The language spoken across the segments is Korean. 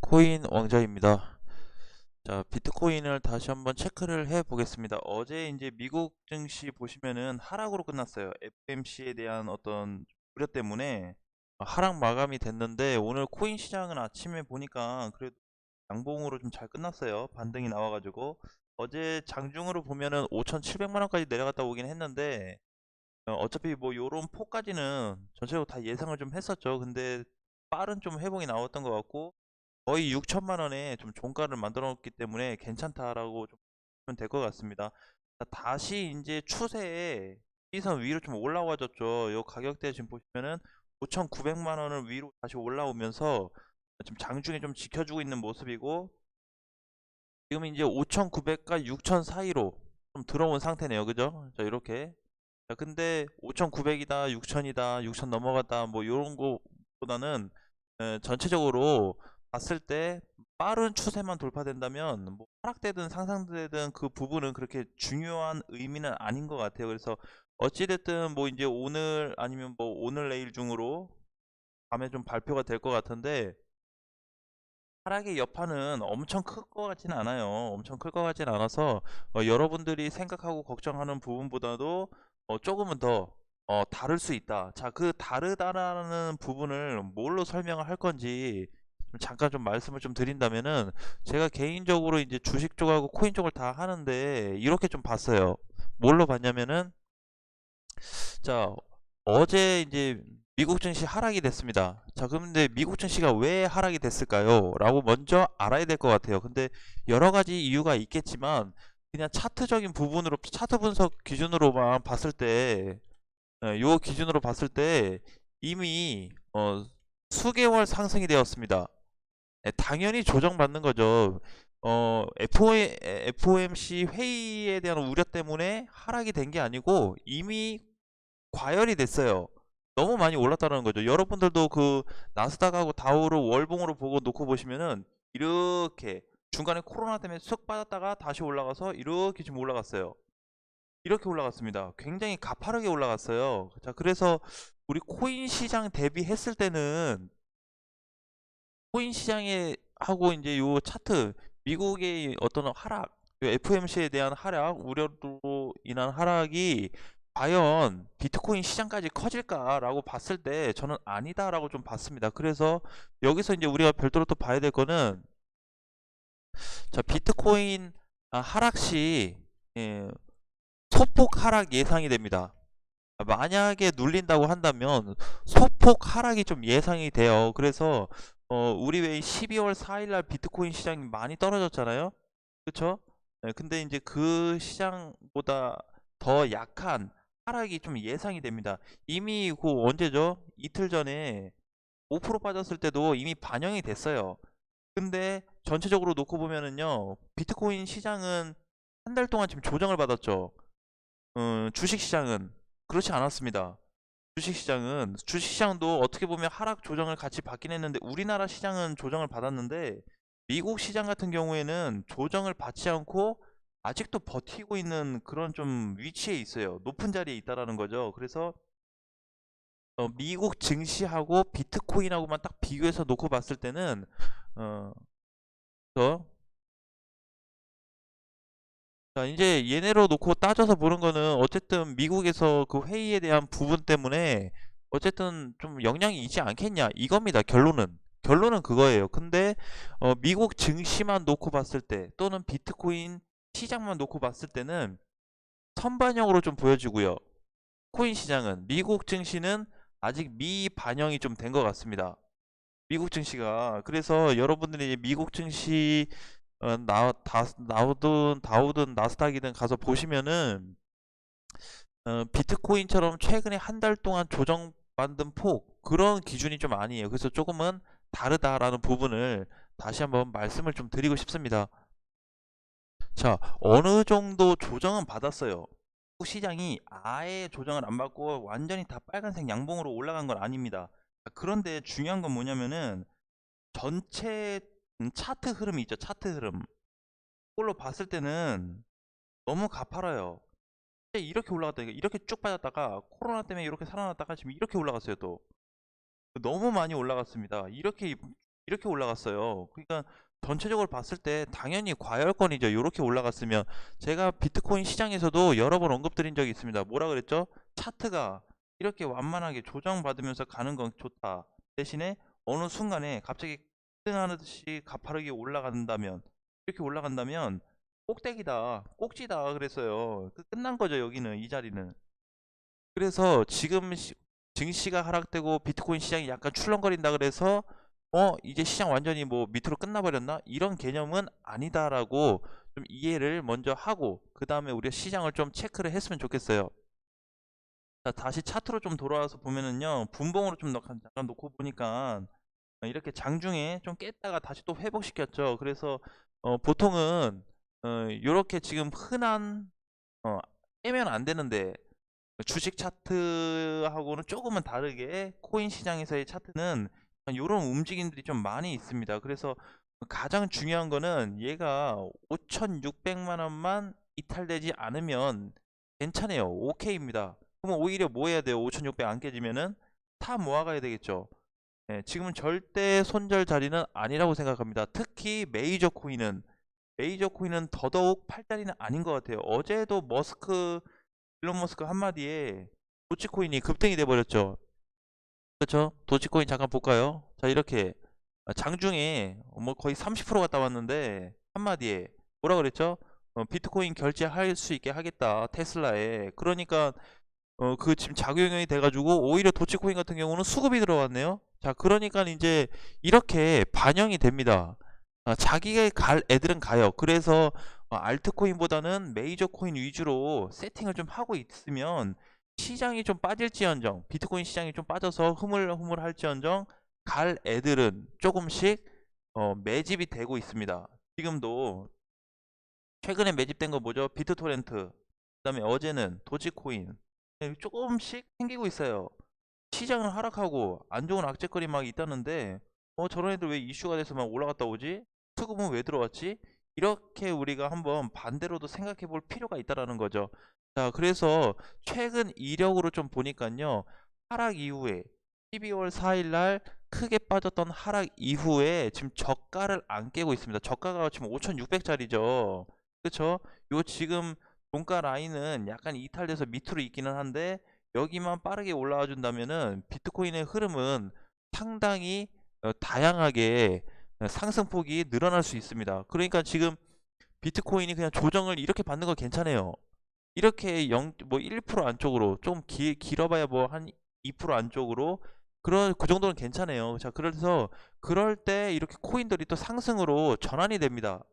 비트코인 왕자입니다. 자, 비트코인을 다시 한번 체크를 해 보겠습니다. 어제 이제 미국 증시 보시면은 하락으로 끝났어요. FMC에 대한 어떤 우려 때문에 하락 마감이 됐는데, 오늘 코인 시장은 아침에 보니까 그래도 양봉으로 좀 잘 끝났어요. 반등이 나와가지고 어제 장중으로 보면은 5,700만 원까지 내려갔다 오긴 했는데, 어차피 뭐 요런 폭까지는 전체적으로 다 예상을 좀 했었죠. 근데 빠른 좀 회복이 나왔던 것 같고, 거의 6천만 원에 좀 종가를 만들어 놓기 때문에 괜찮다라고 좀 보면 될 것 같습니다. 자, 다시 이제 추세에 이선 위로 좀 올라와줬죠. 요 가격대 지금 보시면은 5,900만 원을 위로 다시 올라오면서 지금 장중에 좀 지켜주고 있는 모습이고, 지금 이제 5,900과 6,000 사이로 좀 들어온 상태네요. 그죠? 자, 이렇게. 자, 근데 5,900이다, 6,000이다, 6,000 넘어갔다, 뭐 요런 거보다는 전체적으로 봤을 때 빠른 추세만 돌파된다면 뭐 하락되든 상승되든 그 부분은 그렇게 중요한 의미는 아닌 것 같아요. 그래서 어찌됐든 뭐 이제 오늘 아니면 뭐 오늘 내일 중으로 밤에 좀 발표가 될 것 같은데, 하락의 여파는 엄청 클 것 같지는 않아요. 엄청 클 것 같지는 않아서 여러분들이 생각하고 걱정하는 부분보다도 조금은 더 다를 수 있다. 자, 그 다르다라는 부분을 뭘로 설명을 할 건지 좀 잠깐 좀 말씀을 좀 드린다면은, 제가 개인적으로 이제 주식 쪽하고 코인 쪽을 다 하는데 이렇게 좀 봤어요. 뭘로 봤냐면은, 자, 어제 이제 미국 증시 하락이 됐습니다. 자, 그런데 미국 증시가 왜 하락이 됐을까요? 라고 먼저 알아야 될 것 같아요. 근데 여러 가지 이유가 있겠지만, 그냥 차트적인 부분으로, 차트 분석 기준으로만 봤을 때, 요 기준으로 봤을 때 이미 수개월 상승이 되었습니다. 당연히 조정받는 거죠. FOMC 회의에 대한 우려 때문에 하락이 된 게 아니고 이미 과열이 됐어요. 너무 많이 올랐다는 거죠. 여러분들도 그 나스닥하고 다우를 월봉으로 보고 놓고 보시면은 이렇게 중간에 코로나 때문에 쑥 빠졌다가 다시 올라가서 이렇게 지금 올라갔어요. 이렇게 올라갔습니다. 굉장히 가파르게 올라갔어요. 자, 그래서 우리 코인 시장 대비했을 때는 코인 시장에 하고 이제 요 차트, 미국의 어떤 하락, 요 FMC에 대한 하락, 우려로 인한 하락이 과연 비트코인 시장까지 커질까라고 봤을 때 저는 아니다라고 좀 봤습니다. 그래서 여기서 이제 우리가 별도로 또 봐야 될 거는, 자, 비트코인 하락 시 예, 소폭 하락 예상이 됩니다. 만약에 눌린다고 한다면 소폭 하락이 좀 예상이 돼요. 그래서 우리 왜 12월 4일 날 비트코인 시장이 많이 떨어졌잖아요. 그쵸? 근데 이제 그 시장보다 더 약한 하락이 좀 예상이 됩니다. 이미 그 언제죠? 이틀 전에 5% 빠졌을 때도 이미 반영이 됐어요. 근데 전체적으로 놓고 보면은요, 비트코인 시장은 한 달 동안 지금 조정을 받았죠. 주식 시장은 그렇지 않았습니다. 주식 시장도 어떻게 보면 하락 조정을 같이 받긴 했는데, 우리나라 시장은 조정을 받았는데 미국 시장 같은 경우에는 조정을 받지 않고 아직도 버티고 있는 그런 좀 위치에 있어요. 높은 자리에 있다라는 거죠. 그래서 미국 증시하고 비트코인하고만 딱 비교해서 놓고 봤을 때는 어, 더 자, 이제 얘네로 놓고 따져서 보는 거는 어쨌든 미국에서 그 회의에 대한 부분 때문에 어쨌든 좀 영향이 있지 않겠냐 이겁니다. 결론은 그거예요. 근데 미국 증시만 놓고 봤을 때, 또는 비트코인 시장만 놓고 봤을 때는 선반영으로 좀 보여지고요. 코인 시장은, 미국 증시는 아직 미반영이 좀 된 것 같습니다. 미국 증시가. 그래서 여러분들이 이제 미국 증시 다우든 나스닥이든 가서 보시면은 비트코인처럼 최근에 한 달 동안 조정받은 폭, 그런 기준이 좀 아니에요. 그래서 조금은 다르다라는 부분을 다시 한번 말씀을 좀 드리고 싶습니다. 자, 어느 정도 조정은 받았어요. 한국 시장이 아예 조정을 안 받고 완전히 다 빨간색 양봉으로 올라간 건 아닙니다. 그런데 중요한 건 뭐냐면은, 전체 차트 흐름이 있죠. 차트 흐름. 그걸로 봤을 때는 너무 가파라요. 이렇게 올라갔다니까, 이렇게 쭉 빠졌다가 코로나 때문에 이렇게 살아났다가 지금 이렇게 올라갔어요. 또 너무 많이 올라갔습니다. 이렇게 이렇게 올라갔어요. 그러니까 전체적으로 봤을 때 당연히 과열권이죠. 이렇게 올라갔으면 제가 비트코인 시장에서도 여러 번 언급드린 적이 있습니다. 뭐라 그랬죠? 차트가 이렇게 완만하게 조정받으면서 가는 건 좋다. 대신에 어느 순간에 갑자기 등하듯이 가파르게 올라간다면 이렇게 올라간다면 꼭대기다, 꼭지다 그랬어요. 끝난 거죠. 여기는 이 자리는. 그래서 지금 증시가 하락되고 비트코인 시장이 약간 출렁거린다 그래서 이제 시장 완전히 뭐 밑으로 끝나버렸나? 이런 개념은 아니다라고 좀 이해를 먼저 하고 그 다음에 우리가 시장을 좀 체크를 했으면 좋겠어요. 자, 다시 차트로 좀 돌아와서 보면은요, 분봉으로 좀 잠깐 놓고 보니까 이렇게 장중에 좀 깼다가 다시 또 회복시켰죠. 그래서 보통은 이렇게 지금 흔한 어, 깨면 안 되는데 주식 차트하고는 조금은 다르게 코인 시장에서의 차트는 이런 움직임들이 좀 많이 있습니다. 그래서 가장 중요한 거는 얘가 5,600만 원만 이탈되지 않으면 괜찮아요. 오케이입니다. 그러면 오히려 뭐 해야 돼요? 5,600 안 깨지면은 다 모아가야 되겠죠. 네, 지금은 절대 손절 자리는 아니라고 생각합니다. 특히 메이저 코인은 더더욱 팔 자리는 아닌 것 같아요. 어제도 일론 머스크 한마디에 도치코인이 급등이 돼버렸죠. 그렇죠? 도치코인 잠깐 볼까요? 자, 이렇게 장중에 뭐 거의 30% 갔다 왔는데 한마디에 뭐라 그랬죠? 비트코인 결제할 수 있게 하겠다 테슬라에. 그러니까 그 지금 작용이 돼가지고 오히려 도치코인 같은 경우는 수급이 들어왔네요. 자, 그러니까 이제 이렇게 반영이 됩니다. 자기가 갈 애들은 가요. 그래서 알트코인보다는 메이저 코인 위주로 세팅을 좀 하고 있으면 시장이 좀 빠질지언정, 비트코인 시장이 좀 빠져서 흐물흐물할지언정 갈 애들은 조금씩 매집이 되고 있습니다. 지금도 최근에 매집된 거 뭐죠? 비트토렌트, 그다음에 어제는 도지코인. 조금씩 생기고 있어요. 시장은 하락하고 안 좋은 악재거리 막 있다는데 저런 애들 왜 이슈가 돼서 막 올라갔다 오지? 수급은 왜 들어왔지? 이렇게 우리가 한번 반대로도 생각해 볼 필요가 있다라는 거죠. 자, 그래서 최근 이력으로 좀 보니까요. 하락 이후에 12월 4일 날 크게 빠졌던 하락 이후에 지금 저가를 안 깨고 있습니다. 저가가 지금 5,600짜리죠. 그쵸? 요 지금 종가 라인은 약간 이탈돼서 밑으로 있기는 한데 여기만 빠르게 올라와 준다면은 비트코인의 흐름은 상당히 다양하게 상승폭이 늘어날 수 있습니다. 그러니까 지금 비트코인이 그냥 조정을 이렇게 받는 거 괜찮아요. 이렇게 0, 뭐 1% 안쪽으로 좀 길어봐야 뭐 한 2% 안쪽으로 그 정도는 괜찮아요. 자, 그래서 그럴 때 이렇게 코인들이 또 상승으로 전환이 됩니다.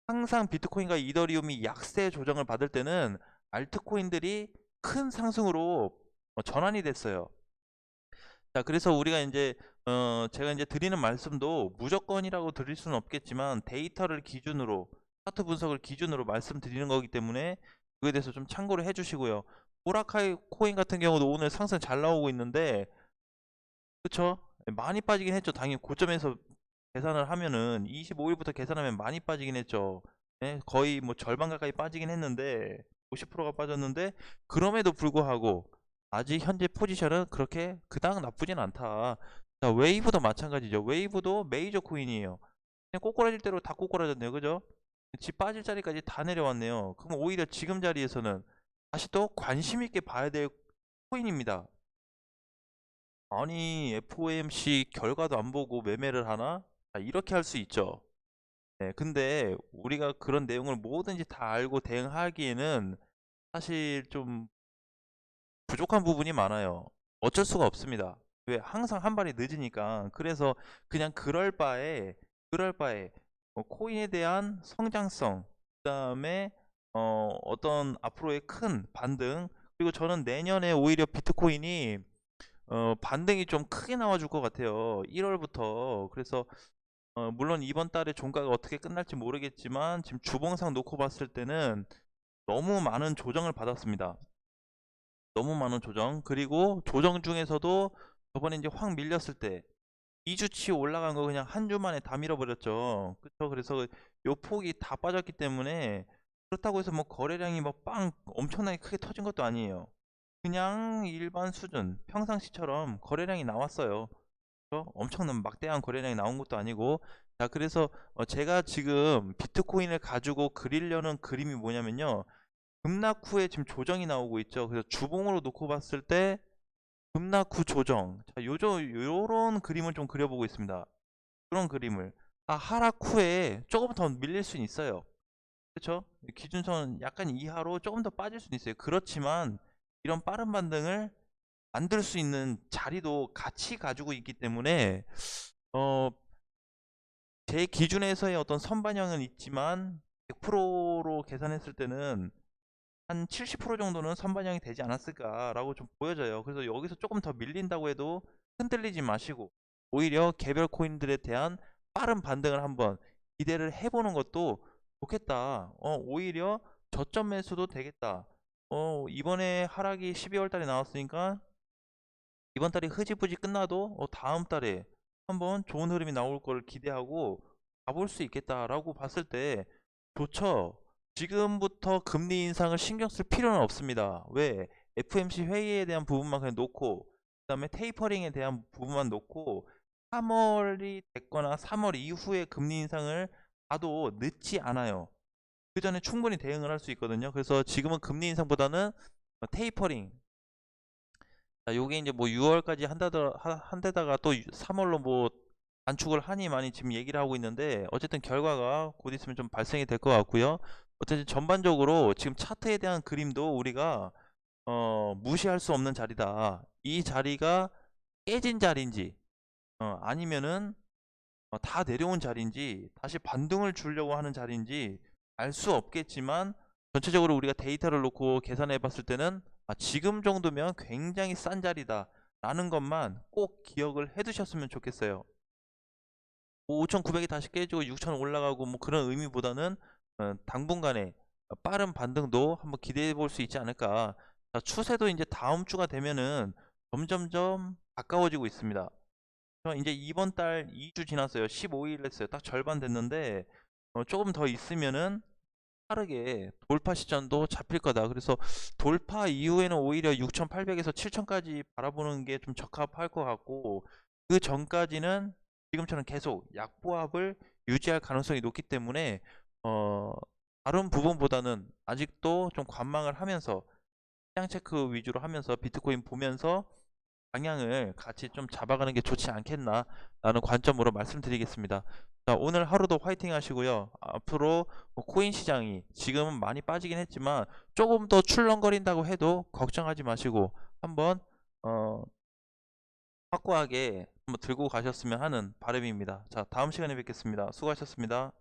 항상 비트코인과 이더리움이 약세 조정을 받을 때는 알트코인들이 큰 상승으로 전환이 됐어요. 자, 그래서 우리가 이제 제가 이제 드리는 말씀도 무조건이라고 드릴 수는 없겠지만 데이터를 기준으로 차트 분석을 기준으로 말씀드리는 거기 때문에 그에 대해서 좀 참고를 해주시고요. 보라카이 코인 같은 경우도 오늘 상승 잘 나오고 있는데 그쵸? 많이 빠지긴 했죠. 당연히 고점에서 계산을 하면은 25일부터 계산하면 많이 빠지긴 했죠. 예, 거의 뭐 절반 가까이 빠지긴 했는데 50%가 빠졌는데 그럼에도 불구하고 아직 현재 포지션은 그렇게 그닥 나쁘진 않다. 자, 웨이브도 마찬가지죠. 웨이브도 메이저 코인이에요. 그냥 꼬꾸라질 대로 다 꼬꾸라졌네요. 그죠? 집 빠질 자리까지 다 내려왔네요. 그럼 오히려 지금 자리에서는 다시 또 관심 있게 봐야 될 코인입니다. 아니, FOMC 결과도 안 보고 매매를 하나? 자, 이렇게 할 수 있죠. 네, 근데 우리가 그런 내용을 뭐든지 다 알고 대응하기에는 사실 좀 부족한 부분이 많아요. 어쩔 수가 없습니다. 왜? 항상 한 발이 늦으니까. 그래서 그냥 그럴 바에 코인에 대한 성장성, 그다음에 어떤 앞으로의 큰 반등, 그리고 저는 내년에 오히려 비트코인이 반등이 좀 크게 나와줄 것 같아요. 1월부터. 그래서 물론 이번 달에 종가가 어떻게 끝날지 모르겠지만 지금 주봉상 놓고 봤을 때는 너무 많은 조정을 받았습니다. 너무 많은 조정. 그리고 조정 중에서도 저번에 이제 확 밀렸을 때 2주치 올라간 거 그냥 한 주 만에 다 밀어버렸죠. 그쵸? 그래서 요 폭이 다 빠졌기 때문에 그렇다고 해서 뭐 거래량이 뭐 빵 엄청나게 크게 터진 것도 아니에요. 그냥 일반 수준 평상시처럼 거래량이 나왔어요. 그렇죠? 엄청난 막대한 거래량이 나온 것도 아니고. 자, 그래서 제가 지금 비트코인을 가지고 그리려는 그림이 뭐냐면요. 급락 후에 지금 조정이 나오고 있죠. 그래서 주봉으로 놓고 봤을 때 급락 후 조정. 자, 요런 그림을 좀 그려보고 있습니다. 그런 그림을. 하락 후에 조금 더 밀릴 수는 있어요. 그렇죠? 기준선 약간 이하로 조금 더 빠질 수는 있어요. 그렇지만 이런 빠른 반등을 만들 수 있는 자리도 같이 가지고 있기 때문에 어, 제 기준에서의 어떤 선반영은 있지만 100%로 계산했을 때는 한 70% 정도는 선반영이 되지 않았을까라고 좀 보여져요. 그래서 여기서 조금 더 밀린다고 해도 흔들리지 마시고 오히려 개별 코인들에 대한 빠른 반등을 한번 기대를 해보는 것도 좋겠다. 오히려 저점 매수도 되겠다. 이번에 하락이 12월 달에 나왔으니까 이번 달이 흐지부지 끝나도 다음 달에 한번 좋은 흐름이 나올 걸 기대하고 가볼 수 있겠다라고 봤을 때 좋죠. 지금부터 금리 인상을 신경 쓸 필요는 없습니다. 왜? FMC 회의에 대한 부분만 그냥 놓고 그다음에 테이퍼링에 대한 부분만 놓고 3월이 됐거나 3월 이후에 금리 인상을 봐도 늦지 않아요. 그 전에 충분히 대응을 할 수 있거든요. 그래서 지금은 금리 인상보다는 테이퍼링. 자, 요게 이제 뭐 6월까지 한데다가 또 3월로 뭐 단축을 하니 많이 지금 얘기를 하고 있는데 어쨌든 결과가 곧 있으면 좀 발생이 될 것 같고요. 어쨌든 전반적으로 지금 차트에 대한 그림도 우리가 무시할 수 없는 자리다. 이 자리가 깨진 자리인지 아니면은 다 내려온 자리인지 다시 반등을 주려고 하는 자리인지 알 수 없겠지만 전체적으로 우리가 데이터를 놓고 계산해 봤을 때는 지금 정도면 굉장히 싼 자리다 라는 것만 꼭 기억을 해 두셨으면 좋겠어요. 뭐 5,900이 다시 깨지고 6,000 올라가고 뭐 그런 의미보다는 당분간에 빠른 반등도 한번 기대해 볼 수 있지 않을까. 자, 추세도 이제 다음 주가 되면은 점점점 가까워지고 있습니다. 이제 이번 달 2주 지났어요. 15일 했어요. 딱 절반 됐는데 조금 더 있으면은 빠르게 돌파 시점도 잡힐 거다. 그래서 돌파 이후에는 오히려 6,800에서 7,000까지 바라보는 게 좀 적합할 것 같고 그 전까지는 지금처럼 계속 약보합을 유지할 가능성이 높기 때문에 어, 다른 부분보다는 아직도 좀 관망을 하면서 시장 체크 위주로 하면서 비트코인 보면서 방향을 같이 좀 잡아가는 게 좋지 않겠나라는 관점으로 말씀드리겠습니다. 자, 오늘 하루도 화이팅 하시고요. 앞으로 뭐 코인 시장이 지금은 많이 빠지긴 했지만 조금 더 출렁거린다고 해도 걱정하지 마시고 한번 확고하게 한번 들고 가셨으면 하는 바람입니다. 자, 다음 시간에 뵙겠습니다. 수고하셨습니다.